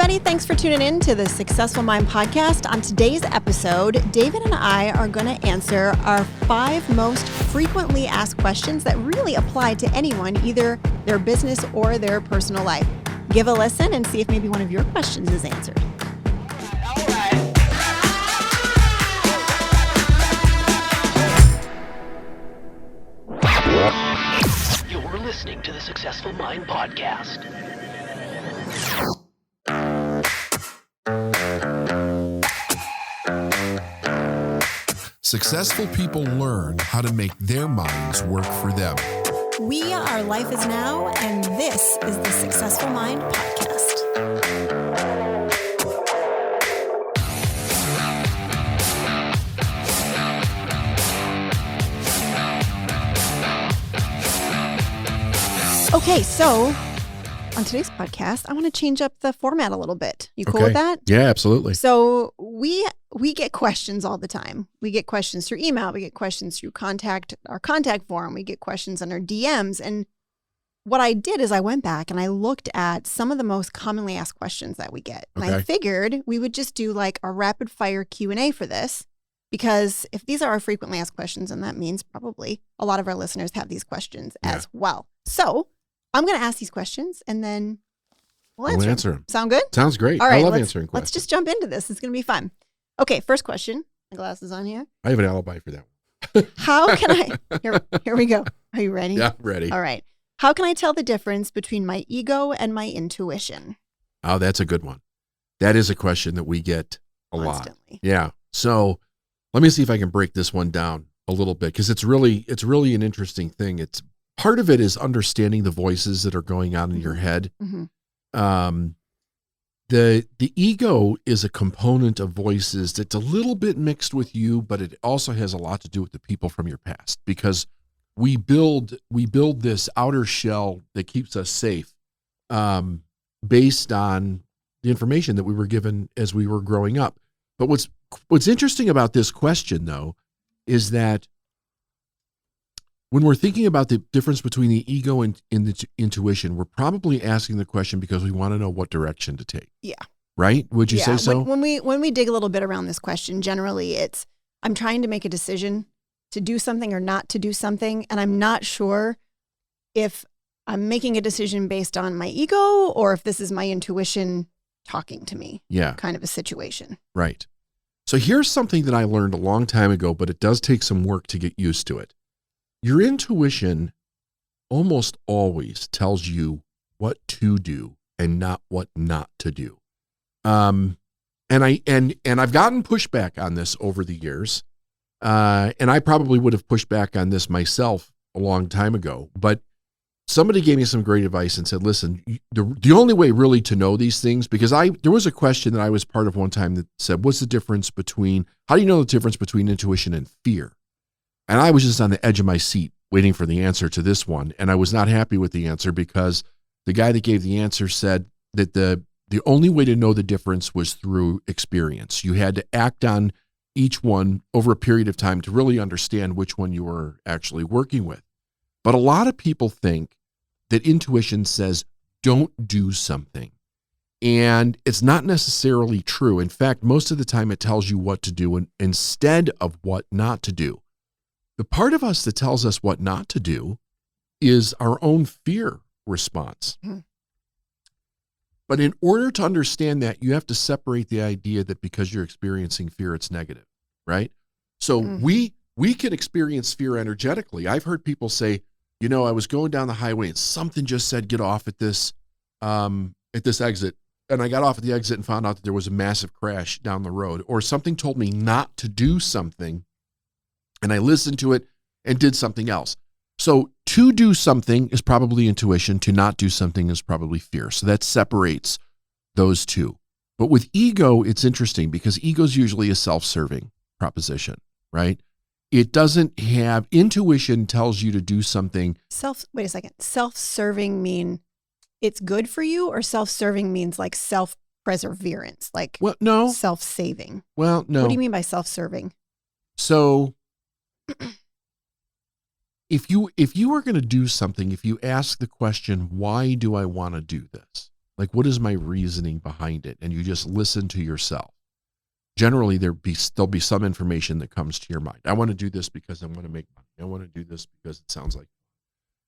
everybody. Thanks for tuning in to the Successful Mind podcast. On today's episode, David and I are going to answer our 5 most frequently asked questions that really apply to anyone, either their business or their personal life. Give a listen and see if maybe one of your questions is answered. All right. You're listening to the Successful Mind podcast. Successful people learn how to make their minds work for them. We are Life is Now, and this is the Successful Mind podcast. Okay, so on today's podcast, I want to change up the format a little bit. You cool with that? Yeah, absolutely. So we get questions all the time. We get questions through email. We get questions through our contact form. We get questions on our DMs. And what I did is I went back and I looked at some of the most commonly asked questions that we get. And I figured we would just do like a rapid fire Q&A for this, because if these are our frequently asked questions, and that means probably a lot of our listeners have these questions as well. So I'm going to ask these questions and then we'll answer them. Sound good? Sounds great. All right, I love answering questions. Let's just jump into this. It's going to be fun. Okay, first question. My glasses on here. I have an alibi for that one. How can I? Here we go. Are you ready? Yeah, ready. All right. How can I tell the difference between my ego and my intuition? Oh, that's a good one. That is a question that we get a Constantly. lot. Yeah. So let me see if I can break this one down a little bit, because it's really an interesting thing. It's part of it is understanding the voices that are going on in your head. Mm-hmm. The ego is a component of voices that's a little bit mixed with you, but it also has a lot to do with the people from your past, because we build this outer shell that keeps us safe, based on the information that we were given as we were growing up. But what's interesting about this question, though, is that when we're thinking about the difference between the ego and the intuition, we're probably asking the question because we want to know what direction to take. Yeah. Right? Would you say so? When we dig a little bit around this question, generally it's, I'm trying to make a decision to do something or not to do something, and I'm not sure if I'm making a decision based on my ego or if this is my intuition talking to me. Yeah. Kind of a situation. Right. So here's something that I learned a long time ago, but it does take some work to get used to it. Your intuition almost always tells you what to do and not what not to do. And I've gotten pushback on this over the years. And I probably would have pushed back on this myself a long time ago, but somebody gave me some great advice and said, listen, the only way really to know these things, because there was a question that I was part of one time that said, how do you know the difference between intuition and fear? And I was just on the edge of my seat waiting for the answer to this one. And I was not happy with the answer, because the guy that gave the answer said that the only way to know the difference was through experience. You had to act on each one over a period of time to really understand which one you were actually working with. But a lot of people think that intuition says, don't do something. And it's not necessarily true. In fact, most of the time it tells you what to do instead of what not to do. The part of us that tells us what not to do is our own fear response. Mm-hmm. But in order to understand that, you have to separate the idea that because you're experiencing fear, it's negative, right? So we can experience fear energetically. I've heard people say, I was going down the highway and something just said, get off at this exit. And I got off at the exit and found out that there was a massive crash down the road. Or something told me not to do something, and I listened to it and did something else. So to do something is probably intuition. To not do something is probably fear. So that separates those two. But with ego, it's interesting because ego is usually a self-serving proposition, right? It doesn't have, intuition tells you to do something. Wait a second. Self-serving mean it's good for you, or self-serving means like self-perseverance, like no. Self-saving? Well, no. What do you mean by self-serving? So if you are going to do something, if you ask the question, why do I want to do this? Like, what is my reasoning behind it? And you just listen to yourself. Generally, there'll be some information that comes to your mind. I want to do this because I want to make money. I want to do this because it sounds like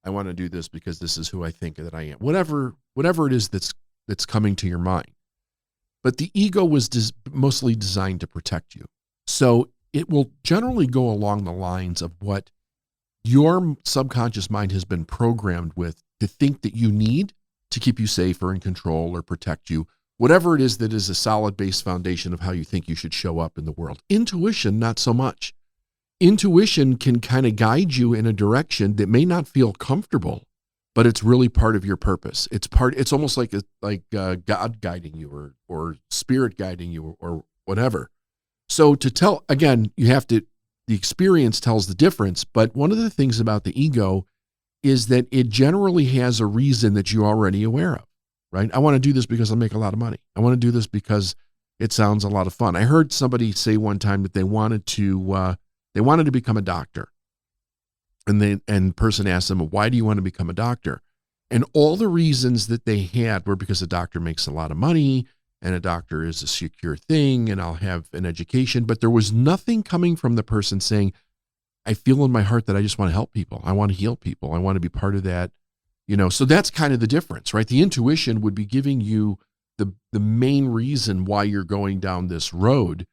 I want to do this because this is who I think that I am. Whatever it is that's coming to your mind. But the ego was mostly designed to protect you. So it will generally go along the lines of what your subconscious mind has been programmed with to think that you need to keep you safe or in control or protect you. Whatever it is that is a solid base foundation of how you think you should show up in the world. Intuition, not so much. Intuition can kind of guide you in a direction that may not feel comfortable, but it's really part of your purpose. It's almost like God guiding you or spirit guiding you or whatever. So to tell, again, the experience tells the difference, but one of the things about the ego is that it generally has a reason that you're already aware of, right? I want to do this because I'll make a lot of money. I want to do this because it sounds a lot of fun. I heard somebody say one time that they wanted to become a doctor. And the person asked them, why do you want to become a doctor? And all the reasons that they had were because a doctor makes a lot of money and a doctor is a secure thing and I'll have an education. But there was nothing coming from the person saying, I feel in my heart that I just want to help people. I want to heal people. I want to be part of that. So that's kind of the difference, right? The intuition would be giving you the main reason why you're going down this road,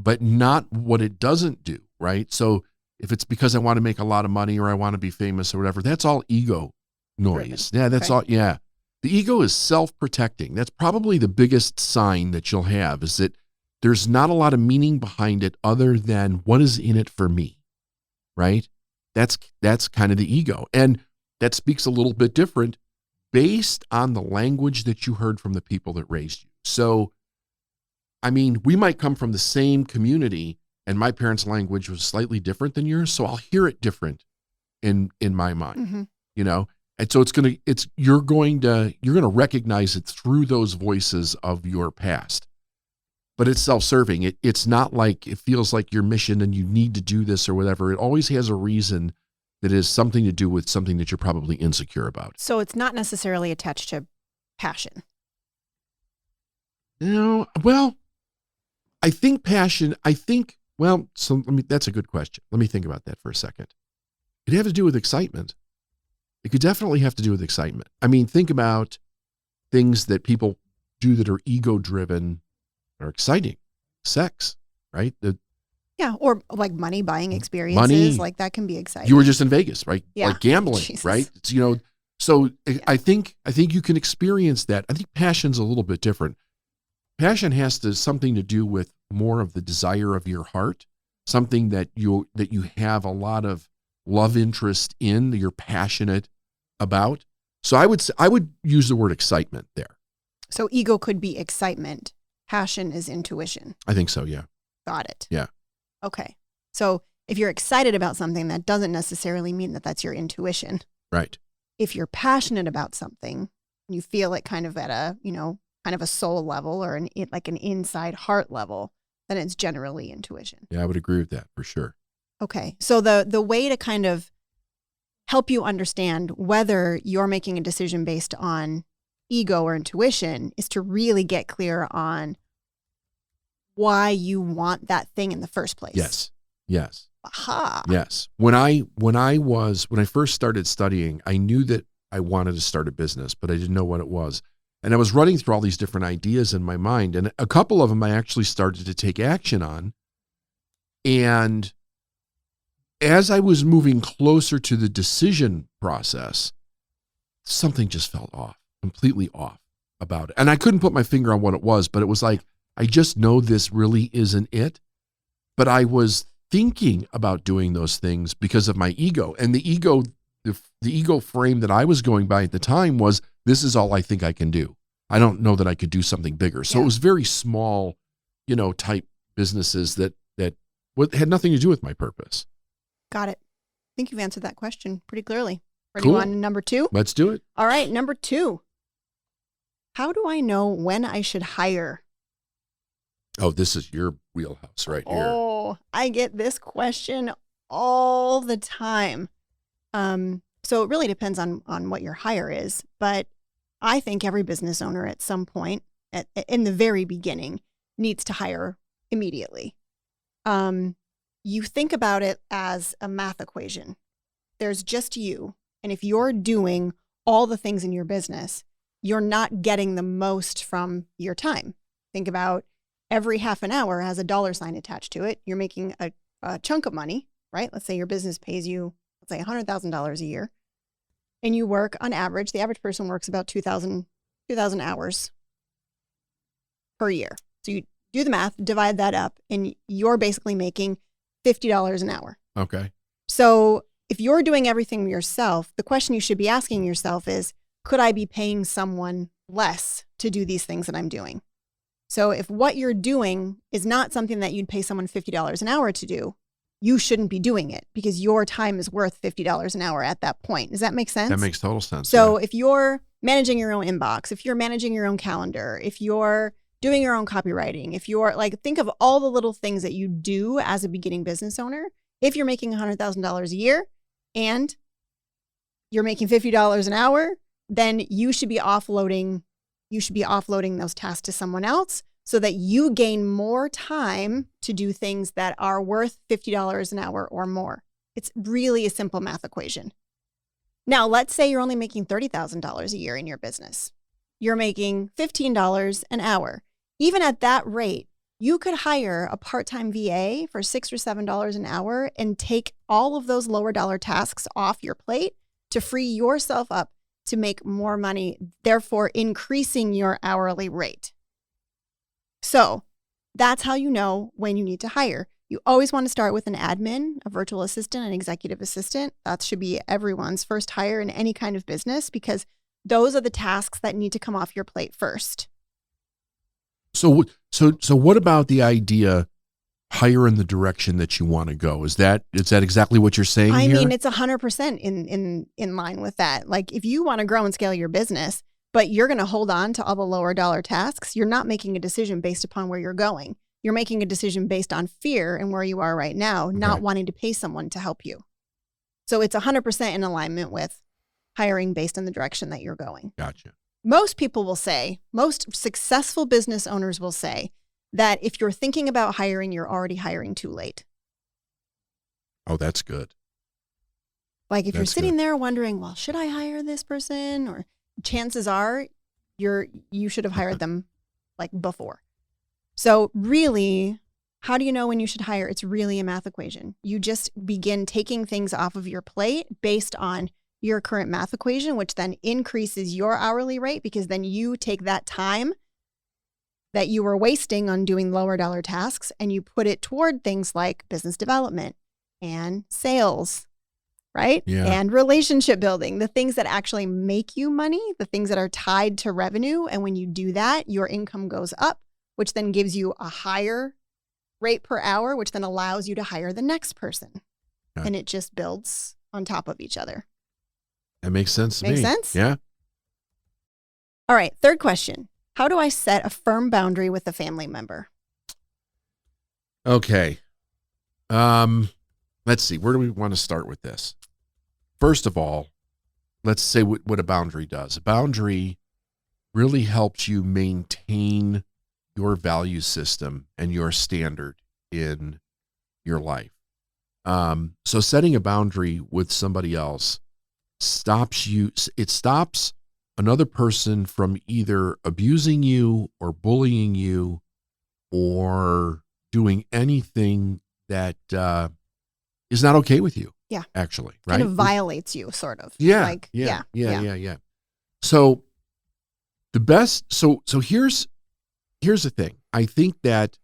but not what it doesn't do, right? So if it's because I want to make a lot of money or I want to be famous or whatever, that's all ego noise. Driven. Yeah, that's all. Yeah. The ego is self-protecting. That's probably the biggest sign that you'll have is that there's not a lot of meaning behind it other than what is in it for me, right? That's kind of the ego. And that speaks a little bit different based on the language that you heard from the people that raised you. So, I mean, we might come from the same community and my parents' language was slightly different than yours. So I'll hear it different in my mind, And so you're going to recognize it through those voices of your past, but it's self-serving. It's not like it feels like your mission and you need to do this or whatever. It always has a reason that has something to do with something that you're probably insecure about. So it's not necessarily attached to passion. No, well, I think passion, that's a good question. Let me think about that for a second. It'd have to do with excitement. It could definitely have to do with excitement. I mean, think about things that people do that are ego-driven are exciting. Sex, right? Yeah, or like money, buying experiences, like that can be exciting. You were just in Vegas, right? Yeah. Like gambling, Jesus. right? It's, so yeah. I think you can experience that. I think passion's a little bit different. Passion has something to do with more of the desire of your heart, something that you have a lot of love interest in, that you're passionate about. So I would use the word excitement there. So ego could be excitement. Passion is intuition. I think so, yeah. Got it. Yeah. Okay. So if you're excited about something, that doesn't necessarily mean that that's your intuition. Right. If you're passionate about something, you feel it kind of at a, kind of a soul level or an inside heart level, then it's generally intuition. Yeah, I would agree with that for sure. Okay. So the way to kind of help you understand whether you're making a decision based on ego or intuition is to really get clear on why you want that thing in the first place. Yes. Aha. Yes. When I first started studying, I knew that I wanted to start a business, but I didn't know what it was. And I was running through all these different ideas in my mind, and a couple of them I actually started to take action on. And as I was moving closer to the decision process, something just felt off, completely off about it. And I couldn't put my finger on what it was, but it was like, I just know this really isn't it. But I was thinking about doing those things because of my ego. And the ego frame that I was going by at the time was, this is all I think I can do. I don't know that I could do something bigger. So It was very small, type businesses that had nothing to do with my purpose. Got it. I think you've answered that question pretty clearly. Ready Cool. on number 2? Let's do it. All right. Number 2. How do I know when I should hire? Oh, this is your wheelhouse right here. Oh, I get this question all the time. So it really depends on what your hire is. But I think every business owner at some point in the very beginning needs to hire immediately. You think about it as a math equation. There's just you. And if you're doing all the things in your business, you're not getting the most from your time. Think about every half an hour has a dollar sign attached to it. You're making a chunk of money, right? Let's say your business pays you, let's say $100,000 a year. And you work on average, the average person works about 2,000 hours per year. So you do the math, divide that up, and you're basically making $50 an hour. Okay. So if you're doing everything yourself, the question you should be asking yourself is, could I be paying someone less to do these things that I'm doing? So if what you're doing is not something that you'd pay someone $50 an hour to do, you shouldn't be doing it because your time is worth $50 an hour at that point. Does that make sense? That makes total sense. So if you're managing your own inbox, if you're managing your own calendar, if you're doing your own copywriting, if you're think of all the little things that you do as a beginning business owner. If you're making $100,000 a year and you're making $50 an hour, then you should be offloading those tasks to someone else so that you gain more time to do things that are worth $50 an hour or more. It's really a simple math equation. Now, let's say you're only making $30,000 a year in your business. You're making $15 an hour. Even at that rate, you could hire a part-time VA for $6 or $7 an hour and take all of those lower dollar tasks off your plate to free yourself up to make more money, therefore increasing your hourly rate. So that's how you know when you need to hire. You always want to start with an admin, a virtual assistant, an executive assistant. That should be everyone's first hire in any kind of business because those are the tasks that need to come off your plate first. So what about the idea hire in the direction that you want to go? Is that exactly what you're saying here? I mean, it's 100% in line with that. Like if you want to grow and scale your business, but you're going to hold on to all the lower dollar tasks, you're not making a decision based upon where you're going. You're making a decision based on fear and where you are right now, not wanting to pay someone to help you. So it's 100% in alignment with hiring based on the direction that you're going. Gotcha. Most people will say, most successful business owners will say that if you're thinking about hiring, you're already hiring too late. Oh, that's good. Like if you're sitting there wondering, well, should I hire this person? Or chances are you should have hired them like before. So really, how do you know when you should hire? It's really a math equation. You just begin taking things off of your plate based on your current math equation, which then increases your hourly rate because then you take that time that you were wasting on doing lower dollar tasks and you put it toward things like business development and sales, right? Yeah. And relationship building, the things that actually make you money, the things that are tied to revenue. And when you do that, your income goes up, which then gives you a higher rate per hour, which then allows you to hire the next person. Okay. And it just builds on top of each other. That makes sense to me. Makes sense? Yeah. All right. Third question. How do I set a firm boundary with a family member? Okay. Let's see. Where do we want to start with this? First of all, let's say what a boundary does. A boundary really helps you maintain your value system and your standard in your life. So setting a boundary with somebody else stops another person from either abusing you or bullying you or doing anything that is not okay with you. Yeah. Actually, right? Kind of violates you, sort of. Yeah. Like, yeah. So the best, so here's the thing. I think that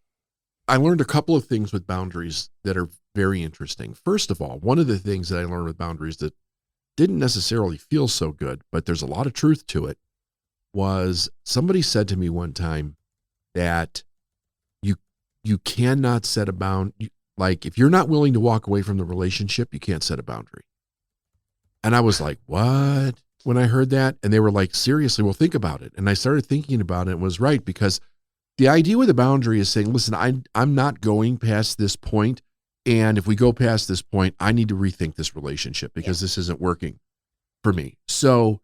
I learned a couple of things with boundaries that are very interesting. First of all, one of the things that I learned with boundaries that didn't necessarily feel so good, but there's a lot of truth to it, was somebody said to me one time that you cannot set a boundary. Like if you're not willing to walk away from the relationship, you can't set a boundary. And I was like, what? When I heard that, and they were like, seriously, well, think about it. And I started thinking about it and was right, because the idea with a boundary is saying, listen, I'm not going past this point. And if we go past this point, I need to rethink this relationship because this isn't working for me. So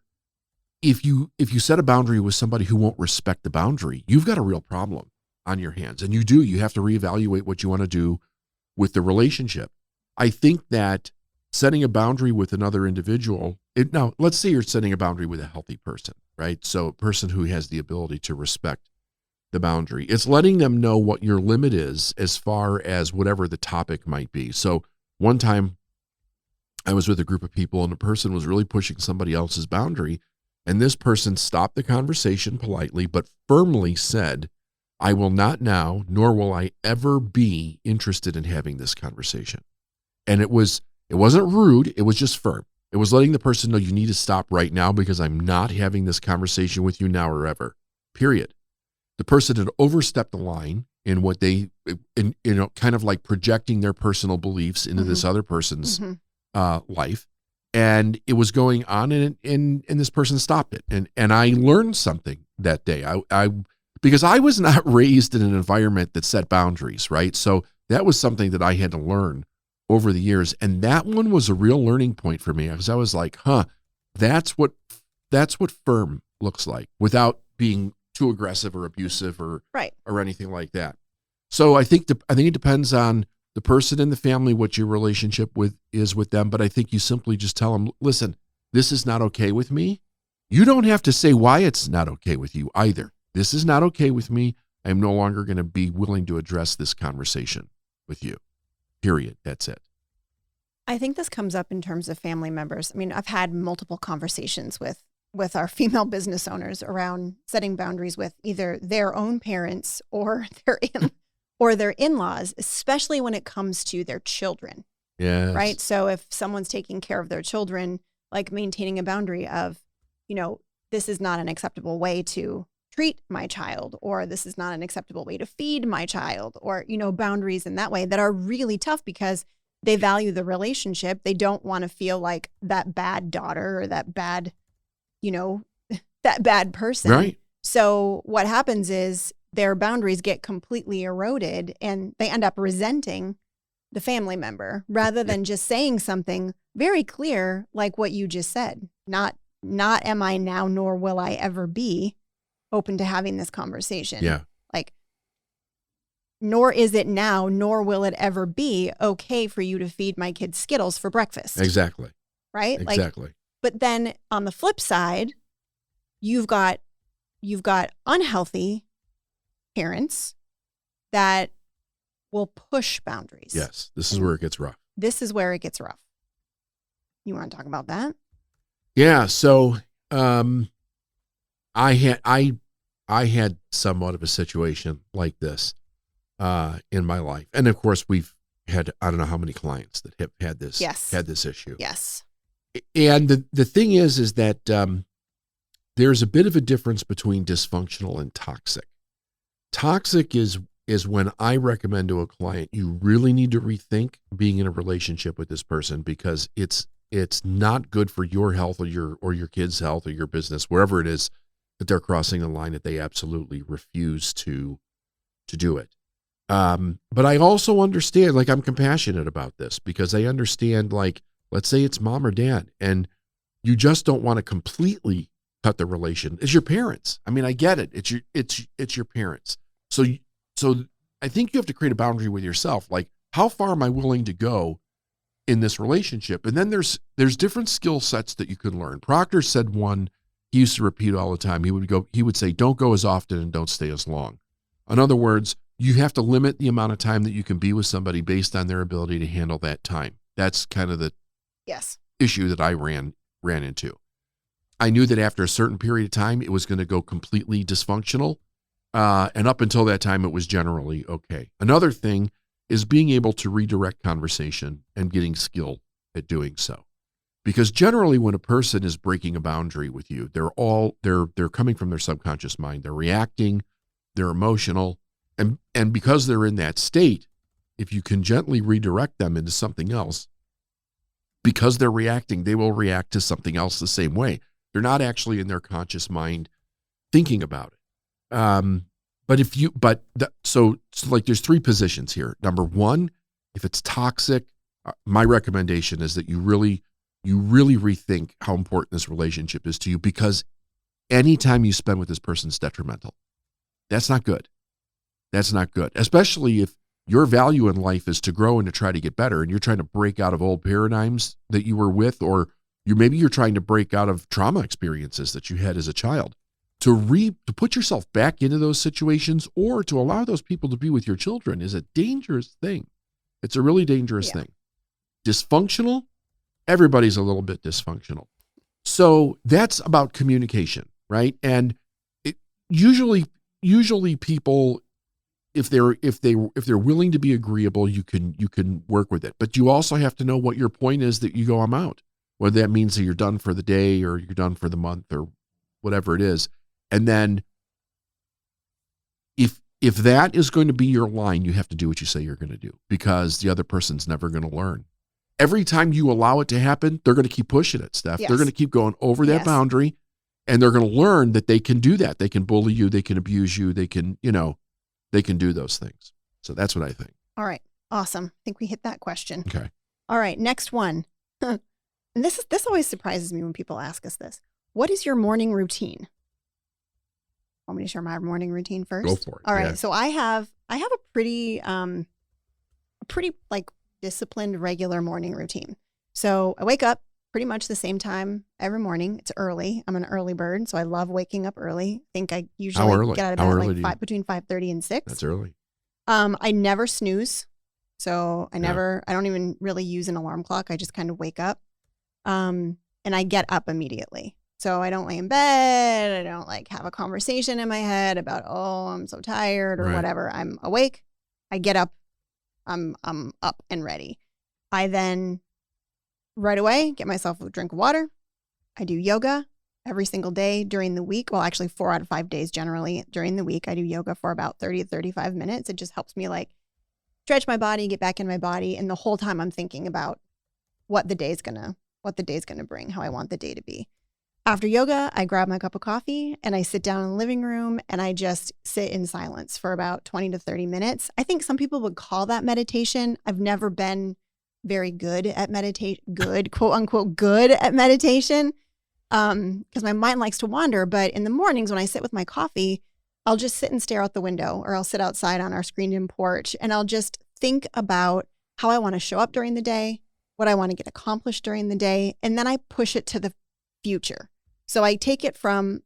if you set a boundary with somebody who won't respect the boundary, you've got a real problem on your hands. And you have to reevaluate what you want to do with the relationship. I think that setting a boundary with another individual, now let's say you're setting a boundary with a healthy person, right? So a person who has the ability to respect the boundary. It's letting them know what your limit is as far as whatever the topic might be. So one time I was with a group of people and a person was really pushing somebody else's boundary. And this person stopped the conversation politely, but firmly said, I will not now, nor will I ever be interested in having this conversation. And it wasn't rude. It was just firm. It was letting the person know you need to stop right now because I'm not having this conversation with you now or ever, period. The person had overstepped the line in what they, kind of like projecting their personal beliefs into this other person's life. And it was going on and this person stopped it. And I learned something that day. Because I was not raised in an environment that set boundaries, right? So that was something that I had to learn over the years. And that one was a real learning point for me because I was like, that's what firm looks like without being too aggressive or abusive or anything like that. So I think it depends on the person in the family, what your relationship is with them. But I think you simply just tell them, listen, this is not okay with me. You don't have to say why it's not okay with you either. This is not okay with me. I'm no longer going to be willing to address this conversation with you. Period. That's it. I think this comes up in terms of family members. I mean, I've had multiple conversations with our female business owners around setting boundaries with either their own parents or their in-laws, especially when it comes to their children. Yes. Right? So if someone's taking care of their children, like maintaining a boundary of, this is not an acceptable way to treat my child, or this is not an acceptable way to feed my child, or, boundaries in that way that are really tough because they value the relationship. They don't want to feel like that bad daughter or that bad, that bad person. Right. So what happens is their boundaries get completely eroded and they end up resenting the family member rather than just saying something very clear, like what you just said. Not am I now, nor will I ever be open to having this conversation. Yeah. Like, nor is it now, nor will it ever be okay for you to feed my kids Skittles for breakfast. Exactly. Right? Exactly. But then on the flip side, you've got unhealthy parents that will push boundaries. Yes. This is where it gets rough. This is where it gets rough. You want to talk about that? Yeah. So, I had somewhat of a situation like this in my life. And of course we've had, I don't know how many clients that have had this issue. Yes. And the thing is that there's a bit of a difference between dysfunctional and toxic. Toxic is when I recommend to a client, you really need to rethink being in a relationship with this person because it's not good for your health or your kids' health or your business, wherever it is that they're crossing a line that they absolutely refuse to do it. But I also understand, like, I'm compassionate about this because I understand, like, let's say it's mom or dad and you just don't want to completely cut the relation. It's your parents. I mean, I get it. It's your parents. So I think you have to create a boundary with yourself. Like, how far am I willing to go in this relationship? And then there's different skill sets that you can learn. Proctor said one he used to repeat all the time. He would say, don't go as often and don't stay as long. In other words, you have to limit the amount of time that you can be with somebody based on their ability to handle that time. That's kind of the issue that I ran into. I knew that after a certain period of time, it was going to go completely dysfunctional. And up until that time, it was generally okay. Another thing is being able to redirect conversation and getting skill at doing so. Because generally when a person is breaking a boundary with you, they're coming from their subconscious mind. They're reacting, they're emotional. And because they're in that state, if you can gently redirect them into something else, because they're reacting, they will react to something else the same way. They're not actually in their conscious mind thinking about it. So there's three positions here. Number one, if it's toxic, my recommendation is that you really rethink how important this relationship is to you, because any time you spend with this person is detrimental. That's not good. That's not good, especially if your value in life is to grow and to try to get better, and you're trying to break out of old paradigms that you were with, or maybe you're trying to break out of trauma experiences that you had as a child. To put yourself back into those situations or to allow those people to be with your children is a dangerous thing. It's a really dangerous thing. Dysfunctional, everybody's a little bit dysfunctional. So that's about communication, right? And usually people, if they're willing to be agreeable, you can work with it. But you also have to know what your point is that you go, I'm out. Whether that means that you're done for the day or you're done for the month or whatever it is. And then if that is going to be your line, you have to do what you say you're going to do, because the other person's never going to learn. Every time you allow it to happen, they're going to keep pushing it, Steph. Yes. They're going to keep going over that boundary, and they're going to learn that they can do that. They can bully you. They can abuse you. They can, they can do those things. So that's what I think. All right. Awesome. I think we hit that question. Okay. All right. Next one. And this always surprises me when people ask us this. What is your morning routine? Want me to share my morning routine first? Go for it. All right. Yeah. So I have a pretty like disciplined regular morning routine. So I wake up pretty much the same time every morning. It's early. I'm an early bird, so I love waking up early. I think I usually get out of bed between 5:30 and 6. That's early. I never snooze. So I don't even really use an alarm clock. I just kind of wake up. And I get up immediately. So I don't lay in bed. I don't like have a conversation in my head about, oh, I'm so tired or whatever. I'm awake. I get up. I'm up and ready. I then right away get myself a drink of water. I do yoga every single day during the week. Well, actually 4 out of 5 days generally during the week. I do yoga for about 30 to 35 minutes. It just helps me like stretch my body, get back in my body. And the whole time I'm thinking about what the day's gonna bring, how I want the day to be. After yoga, I grab my cup of coffee and I sit down in the living room and I just sit in silence for about 20 to 30 minutes. I think some people would call that meditation. I've never been very good at quote unquote, good at meditation, because my mind likes to wander. But in the mornings when I sit with my coffee, I'll just sit and stare out the window, or I'll sit outside on our screened-in porch and I'll just think about how I want to show up during the day, what I want to get accomplished during the day, and then I push it to the future. So I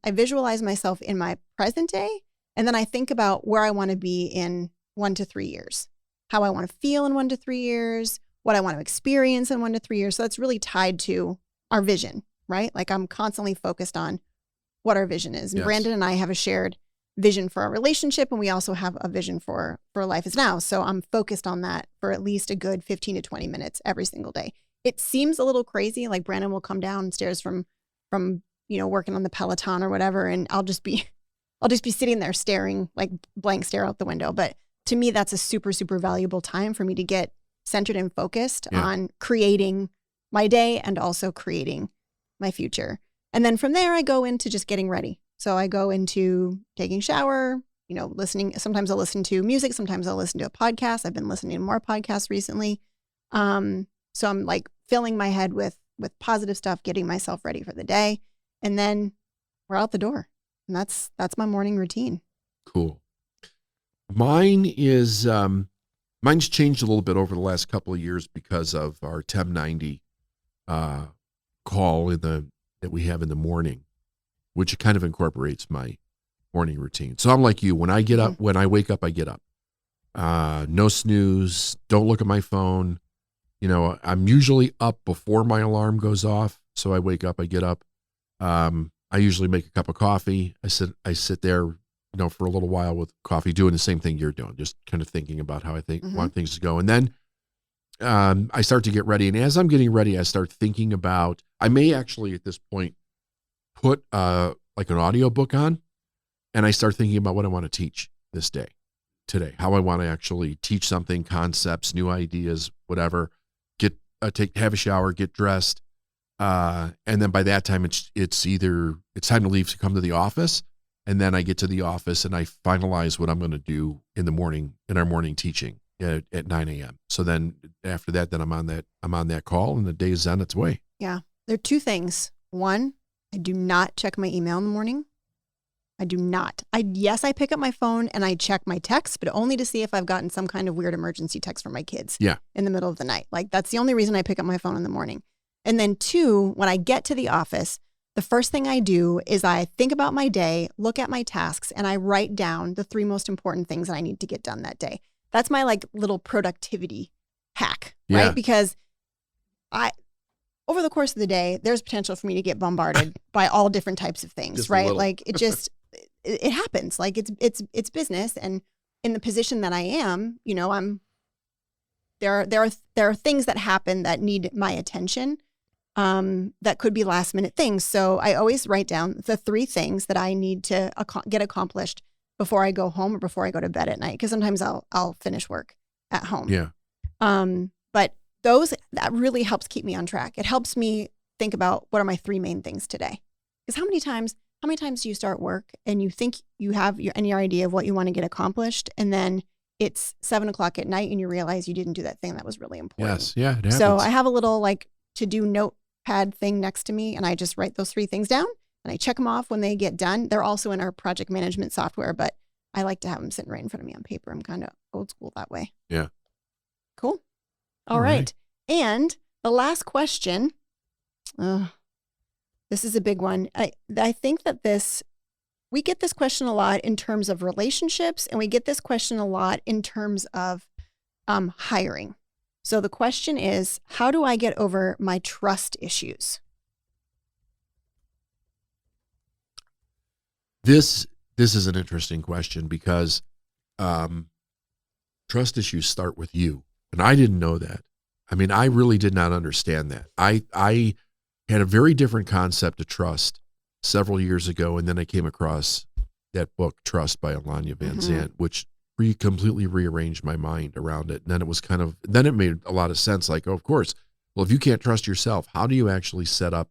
visualize myself in my present day, and then I think about where I want to be in 1 to 3 years, how I want to feel in 1 to 3 years, what I want to experience in 1 to 3 years. So that's really tied to our vision, right? Like I'm constantly focused on what our vision is. And Yes. Brandon and I have a shared vision for our relationship, and we also have a vision for life is now. So I'm focused on that for at least a good 15 to 20 minutes every single day. It seems a little crazy. Like Brandon will come downstairs from working on the Peloton or whatever, and I'll just be sitting there staring, like blank stare out the window. But to me, that's a super, super valuable time for me to get centered and focused on creating my day and also creating my future. And then from there, I go into just getting ready. So I go into taking a shower, listening. Sometimes I'll listen to music. Sometimes I'll listen to a podcast. I've been listening to more podcasts recently. So I'm like filling my head with positive stuff, getting myself ready for the day. And then we're out the door. And that's my morning routine. Cool. Mine's changed a little bit over the last couple of years because of our 1090 call that we have in the morning, which kind of incorporates my morning routine. So I'm like you. When I get up, when I wake up, I get up. No snooze. Don't look at my phone. I'm usually up before my alarm goes off. So I wake up, I get up. I usually make a cup of coffee. I sit there, for a little while with coffee, doing the same thing you're doing, just kind of thinking about how I want things to go. And then I start to get ready. And as I'm getting ready, I start thinking about, I may actually at this point put like an audio book on, and I start thinking about what I want to teach today, how I want to actually teach something, concepts, new ideas, whatever. Have a shower, get dressed. And then by that time, it's time to leave to come to the office. And then I get to the office and I finalize what I'm going to do in the morning, in our morning teaching at 9 a.m. So then after that, then I'm on that call and the day is on its way. Yeah. There are two things. One, I do not check my email in the morning. I do not. Yes, I pick up my phone and I check my texts, but only to see if I've gotten some kind of weird emergency text from my kids in the middle of the night. Like, that's the only reason I pick up my phone in the morning. And then 2, when I get to the office, the first thing I do is I think about my day, look at my tasks, and I write down the 3 most important things that I need to get done that day. That's my like little productivity hack, right? Because over the course of the day, there's potential for me to get bombarded by all different types of things, Just right? Like it happens. Like it's business, and in the position that I am, you know, there are things that happen that need my attention. That could be last minute things. So I always write down the 3 things that I need to get accomplished before I go home or before I go to bed at night. Because sometimes I'll finish work at home. Yeah. But that really helps keep me on track. It helps me think about what are my 3 main things today. Because how many times do you start work and you think you have any idea of what you want to get accomplished, and then it's 7:00 at night and you realize you didn't do that thing that was really important. Yes. Yeah. It happens. So I have a little like to-do notepad thing next to me, and I just write those 3 things down and I check them off when they get done. They're also in our project management software, but I like to have them sitting right in front of me on paper. I'm kind of old school that way. Yeah. Cool. All right. And the last question, this is a big one. I think that we get this question a lot in terms of relationships, and we get this question a lot in terms of hiring. So the question is, how do I get over my trust issues? This is an interesting question because trust issues start with you. And I didn't know that. I mean, I really did not understand that. I had a very different concept of trust several years ago, and then I came across that book, Trust by Alanya Van Zandt, which completely rearranged my mind around it. And then then it made a lot of sense. Like, oh, of course, well, if you can't trust yourself, how do you actually set up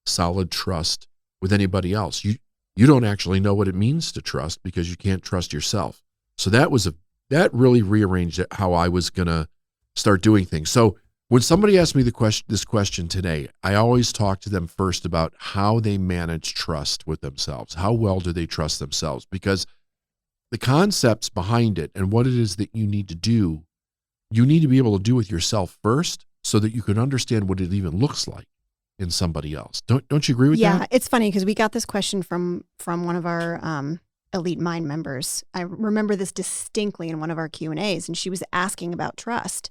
solid trust with anybody else? You don't actually know what it means to trust because you can't trust yourself. So that really rearranged how I was going to start doing things. So when somebody asked me this question today, I always talk to them first about how they manage trust with themselves. How well do they trust themselves? Because the concepts behind it and what it is that you need to do, you need to be able to do with yourself first so that you can understand what it even looks like in somebody else. Don't you agree with that? Yeah, it's funny because we got this question from one of our Elite Mind members. I remember this distinctly in one of our Q&As, and she was asking about trust.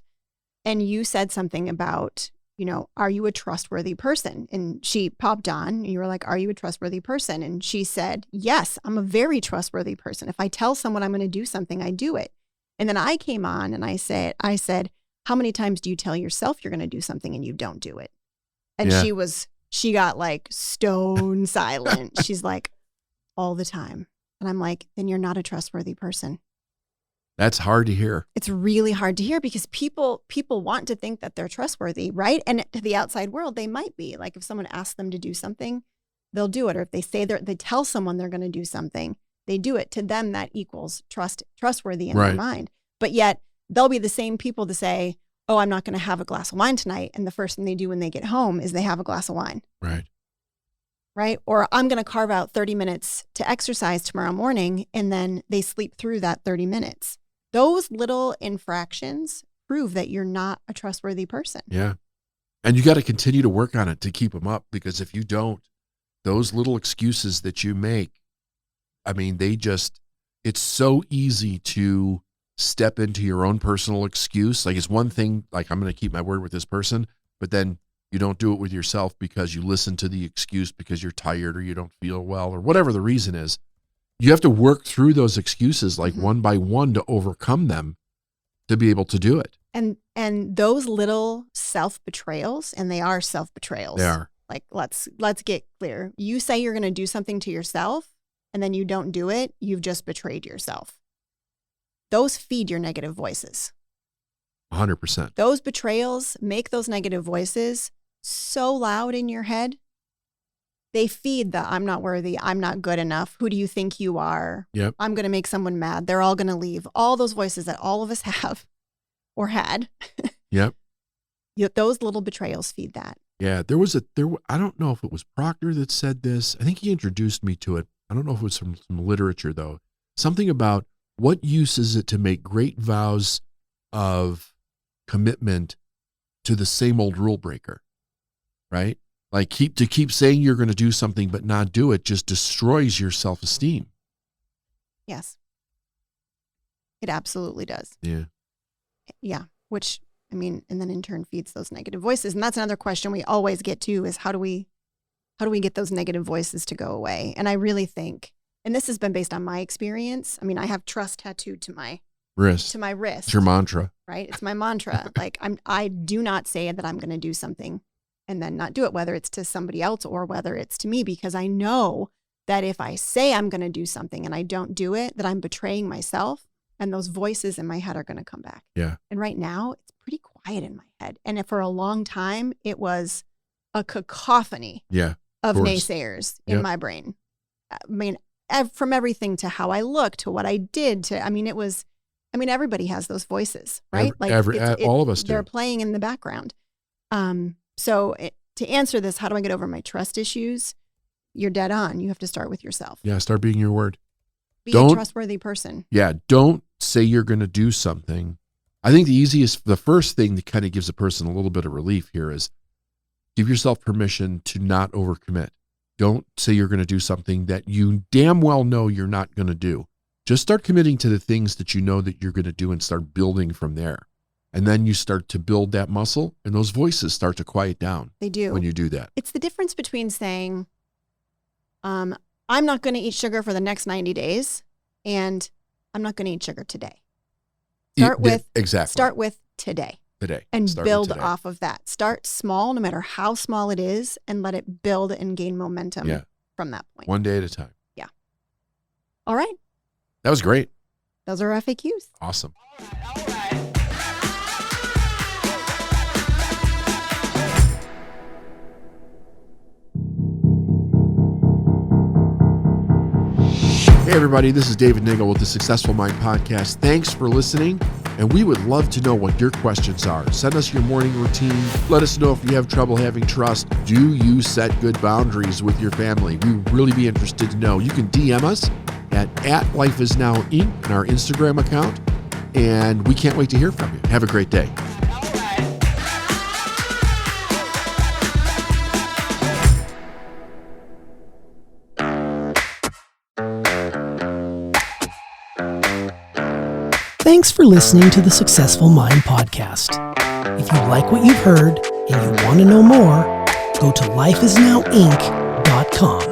And you said something about, you know, are you a trustworthy person? And she popped on, and you were like, are you a trustworthy person? And she said, yes, I'm a very trustworthy person. If I tell someone I'm going to do something, I do it. And then I came on and I said, how many times do you tell yourself you're going to do something and you don't do it? And she got like stone silent. She's like, all the time. And I'm like, then you're not a trustworthy person. That's hard to hear. It's really hard to hear because people want to think that they're trustworthy, right? And to the outside world, they might be. Like if someone asks them to do something, they'll do it. Or if they say they tell someone they're going to do something, they do it. To them, that equals trustworthy in their mind. But yet they'll be the same people to say, oh, I'm not going to have a glass of wine tonight. And the first thing they do when they get home is they have a glass of wine. Right? Or I'm going to carve out 30 minutes to exercise tomorrow morning, and then they sleep through that 30 minutes. Those little infractions prove that you're not a trustworthy person. Yeah. And you got to continue to work on it to keep them up, because if you don't, those little excuses that you make, I mean, it's so easy to step into your own personal excuse. Like it's one thing, like I'm going to keep my word with this person, but then you don't do it with yourself because you listen to the excuse because you're tired or you don't feel well or whatever the reason is. You have to work through those excuses like one by one to overcome them to be able to do it. And those little self-betrayals, and they are self-betrayals. They are. Like, let's get clear. You say you're going to do something to yourself and then you don't do it. You've just betrayed yourself. Those feed your negative voices. 100%. Those betrayals make those negative voices so loud in your head. They feed the I'm not worthy, I'm not good enough, who do you think you are? Yep. I'm going to make someone mad, they're all going to leave. All those voices that all of us have or had. Yep. Those little betrayals feed that. Yeah, I don't know if it was Proctor that said this. I think he introduced me to it. I don't know if it was from some literature though, something about what use is it to make great vows of commitment to the same old rule breaker, right? Like keep saying you're going to do something but not do it just destroys your self-esteem. Yes. It absolutely does. Yeah. Yeah. Which, I mean, and then in turn feeds those negative voices. And that's another question we always get to is how do we get those negative voices to go away? And I really think, and this has been based on my experience. I mean, I have trust tattooed to my wrist. It's your mantra. Right? It's my mantra. Like I do not say that I'm going to do something and then not do it, whether it's to somebody else or whether it's to me, because I know that if I say I'm going to do something and I don't do it, that I'm betraying myself and those voices in my head are going to come back. Yeah. And right now it's pretty quiet in my head. And for a long time, it was a cacophony of naysayers in my brain. I mean, from everything to how I look to what I did to, everybody has those voices, right? All of us do. They're playing in the background. So to answer this, how do I get over my trust issues? You're dead on. You have to start with yourself. Yeah, start being your word. Be a trustworthy person. Yeah, don't say you're going to do something. I think the first thing that kind of gives a person a little bit of relief here is give yourself permission to not overcommit. Don't say you're going to do something that you damn well know you're not going to do. Just start committing to the things that you know that you're going to do and start building from there. And then you start to build that muscle and those voices start to quiet down. They do. When you do that. It's the difference between saying, I'm not going to eat sugar for the next 90 days and I'm not going to eat sugar today. Start with today. And build off of that. Start small, no matter how small it is, and let it build and gain momentum from that point. One day at a time. Yeah. All right. That was great. Those are FAQs. Awesome. All right. Hey everybody, this is David Nagel with the Successful Mind Podcast. Thanks for listening, and we would love to know what your questions are. Send us your morning routine. Let us know if you have trouble having trust. Do you set good boundaries with your family? We would really be interested to know. You can DM us at @LifeIsNowInc on our Instagram account, and we can't wait to hear from you. Have a great day. Thanks for listening to the Successful Mind Podcast. If you like what you've heard and you want to know more, go to lifeisnowinc.com.